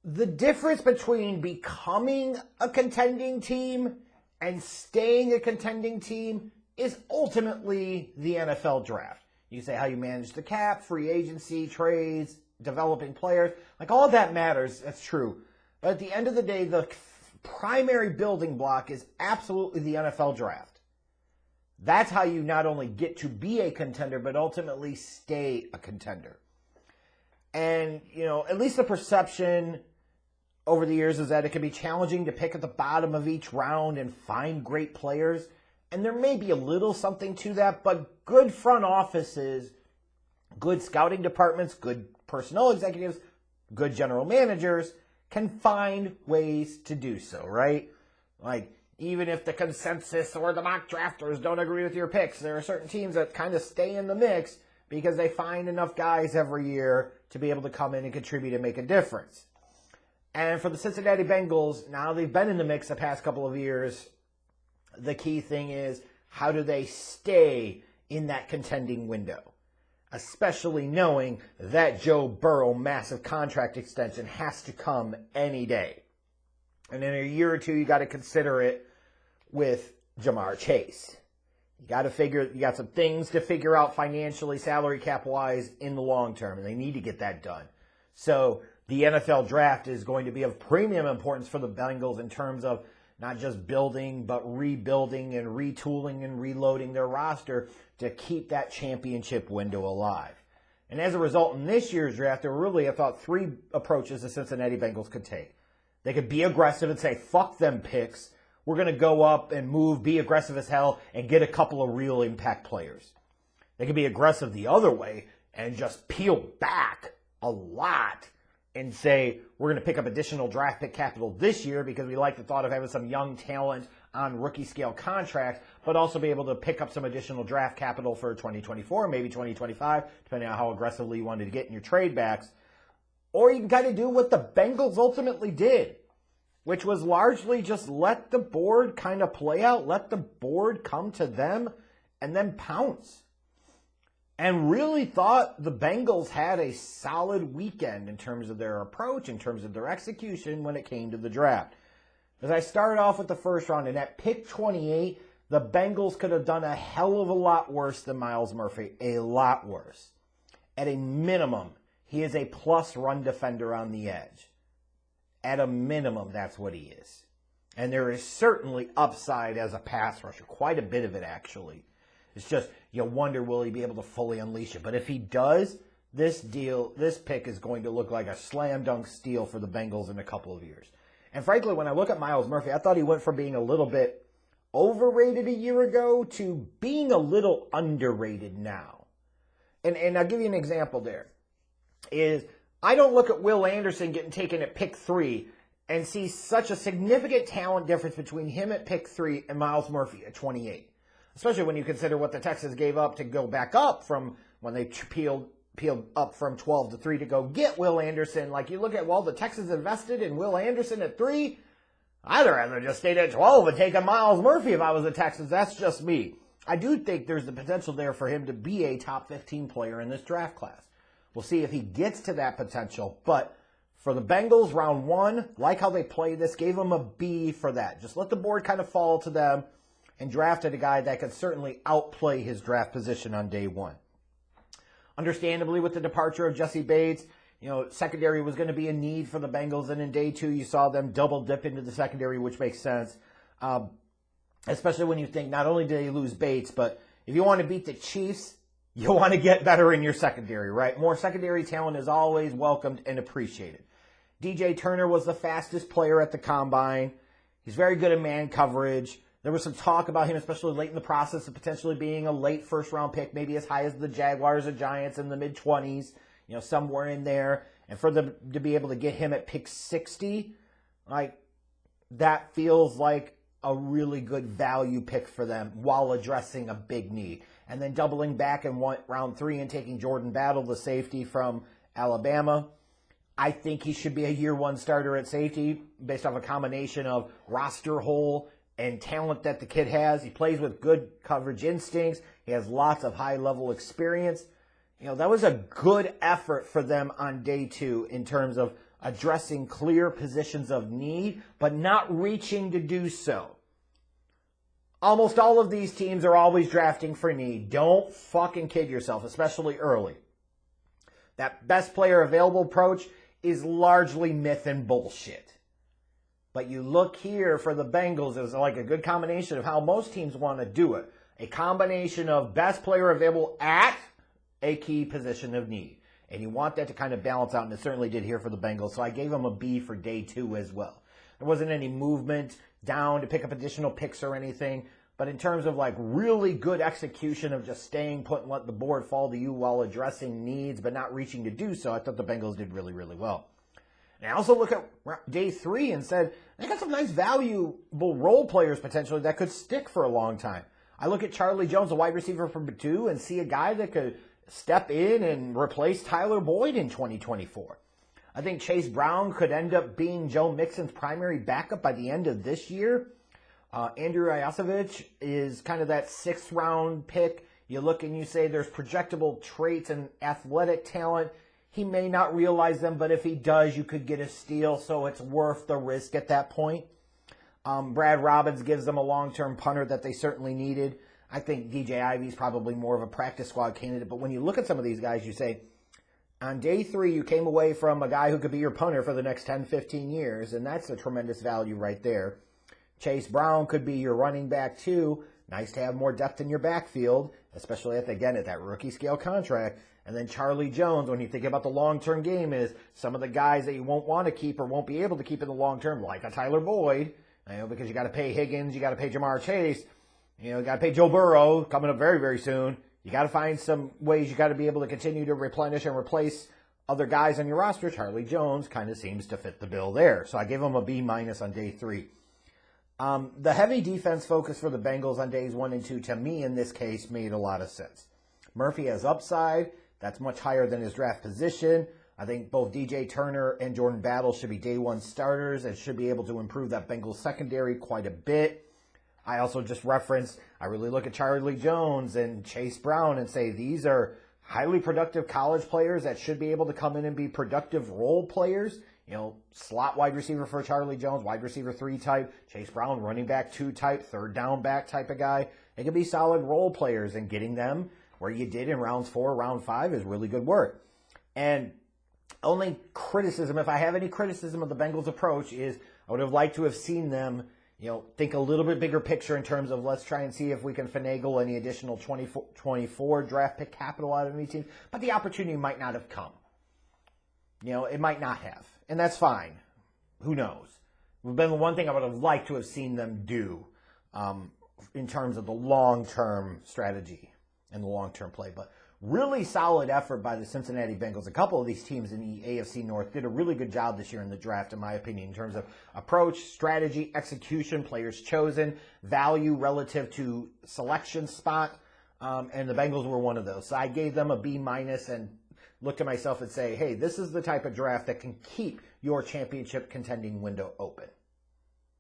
The difference between becoming a contending team and staying a contending team is ultimately the NFL draft. You say how you manage the cap, free agency, trades, developing players. Like, all of that matters. That's true. But at the end of the day, the primary building block is absolutely the NFL draft. That's how you not only get to be a contender, but ultimately stay a contender. And, at least the perception over the years is that it can be challenging to pick at the bottom of each round and find great players. And there may be a little something to that, but good front offices, good scouting departments, good personnel executives, good general managers can find ways to do so, right? Like, even if the consensus or the mock drafters don't agree with your picks, there are certain teams that kind of stay in the mix because they find enough guys every year to be able to come in and contribute and make a difference. And for the Cincinnati Bengals, now they've been in the mix the past couple of years. The key thing is, how do they stay in that contending window? Especially knowing that Joe Burrow massive contract extension has to come any day. And in a year or two, you got to consider it with Jamar Chase. You got some things to figure out financially, salary cap wise in the long term, and they need to get that done. So the NFL draft is going to be of premium importance for the Bengals in terms of not just building, but rebuilding and retooling and reloading their roster to keep that championship window alive. And as a result, in this year's draft, there were really, I thought, three approaches the Cincinnati Bengals could take. They could be aggressive and say, fuck them picks. We're going to go up and move, be aggressive as hell, and get a couple of real impact players. They could be aggressive the other way and just peel back a lot and say, we're going to pick up additional draft pick capital this year because we like the thought of having some young talent on rookie scale contracts, but also be able to pick up some additional draft capital for 2024, maybe 2025, depending on how aggressively you wanted to get in your trade backs. Or you can kind of do what the Bengals ultimately did, which was largely just let the board kind of play out, let the board come to them, and then pounce. And really thought the Bengals had a solid weekend in terms of their approach, in terms of their execution when it came to the draft. As I started off with the first round, and at pick 28, the Bengals could have done a hell of a lot worse than Myles Murphy, a lot worse. At a minimum, he is a plus run defender on the edge. At a minimum, that's what he is. And there is certainly upside as a pass rusher, quite a bit of it actually. It's just, you wonder, will he be able to fully unleash it? But if he does, this pick is going to look like a slam dunk steal for the Bengals in a couple of years. And frankly, when I look at Myles Murphy, I thought he went from being a little bit overrated a year ago to being a little underrated now. And I'll give you an example there. I don't look at Will Anderson getting taken at pick 3 and see such a significant talent difference between him at pick 3 and Myles Murphy at 28. Especially when you consider what the Texans gave up to go back up from when they peeled up from 12 to 3 to go get Will Anderson. Like, you look at, well, the Texans invested in Will Anderson at 3. I'd rather just stayed at 12 and take a Myles Murphy if I was the Texans. That's just me. I do think there's the potential there for him to be a top 15 player in this draft class. We'll see if he gets to that potential. But for the Bengals, round 1, like how they played this, gave them a B for that. Just let the board kind of fall to them and drafted a guy that could certainly outplay his draft position on day 1. Understandably, with the departure of Jesse Bates, secondary was going to be a need for the Bengals, and in day 2, you saw them double dip into the secondary, which makes sense. Especially when you think not only did they lose Bates, but if you want to beat the Chiefs, you want to get better in your secondary, right? More secondary talent is always welcomed and appreciated. DJ Turner was the fastest player at the Combine. He's very good at man coverage. There was some talk about him, especially late in the process, of potentially being a late first-round pick, maybe as high as the Jaguars or Giants in the mid-20s, somewhere in there. And for them to be able to get him at pick 60, that feels like a really good value pick for them while addressing a big need. And then doubling back in round 3 and taking Jordan Battle, the safety from Alabama. I think he should be a year 1 starter at safety based off a combination of roster hole and talent that the kid has. He plays with good coverage instincts. He has lots of high-level experience. That was a good effort for them on day 2 in terms of addressing clear positions of need, but not reaching to do so. Almost all of these teams are always drafting for need. Don't fucking kid yourself, especially early. That best player available approach is largely myth and bullshit. But you look here for the Bengals, it was like a good combination of how most teams want to do it. A combination of best player available at a key position of need. And you want that to kind of balance out, and it certainly did here for the Bengals. So I gave them a B for day 2 as well. There wasn't any movement down to pick up additional picks or anything. But in terms of like really good execution of just staying put and letting the board fall to you while addressing needs but not reaching to do so, I thought the Bengals did really, really well. And I also look at day 3 and said, they got some nice valuable role players potentially that could stick for a long time. I look at Charlie Jones, a wide receiver from Purdue, and see a guy that could step in and replace Tyler Boyd in 2024. I think Chase Brown could end up being Joe Mixon's primary backup by the end of this year. Andrew Iosavis is kind of that 6th round pick. You look and you say there's projectable traits and athletic talent. He may not realize them, but if he does, you could get a steal, so it's worth the risk at that point. Brad Robbins gives them a long-term punter that they certainly needed. I think DJ Ivey's probably more of a practice squad candidate, but when you look at some of these guys, you say, on day 3, you came away from a guy who could be your punter for the next 10, 15 years, and that's a tremendous value right there. Chase Brown could be your running back too. Nice to have more depth in your backfield, especially at that rookie scale contract. And then Charlie Jones, when you think about the long-term game, is some of the guys that you won't want to keep or won't be able to keep in the long term, like a Tyler Boyd, because you got to pay Higgins, you got to pay Jamar Chase, you got to pay Joe Burrow coming up very, very soon. You got to find some ways you got to be able to continue to replenish and replace other guys on your roster. Charlie Jones kind of seems to fit the bill there. So I gave him a B- on day 3. The heavy defense focus for the Bengals on days 1 and 2, to me in this case, made a lot of sense. Murphy has upside. That's much higher than his draft position. I think both DJ Turner and Jordan Battle should be day 1 starters and should be able to improve that Bengals secondary quite a bit. I also just referenced, I really look at Charlie Jones and Chase Brown and say these are highly productive college players that should be able to come in and be productive role players. Slot wide receiver for Charlie Jones, wide receiver 3 type, Chase Brown, running back 2 type, third down back type of guy. They can be solid role players, and getting them where you did in rounds 4, round 5 is really good work. And only criticism, if I have any criticism of the Bengals' approach, is I would have liked to have seen them, think a little bit bigger picture in terms of let's try and see if we can finagle any additional 24 draft pick capital out of any team. But the opportunity might not have come. It might not have. And that's fine. Who knows? It would have been the one thing I would have liked to have seen them do in terms of the long-term strategy and the long-term play. But really solid effort by the Cincinnati Bengals. A couple of these teams in the AFC North did a really good job this year in the draft, in my opinion, in terms of approach, strategy, execution, players chosen, value relative to selection spot, and the Bengals were one of those. So I gave them a B- and look to myself and say, hey, this is the type of draft that can keep your championship contending window open.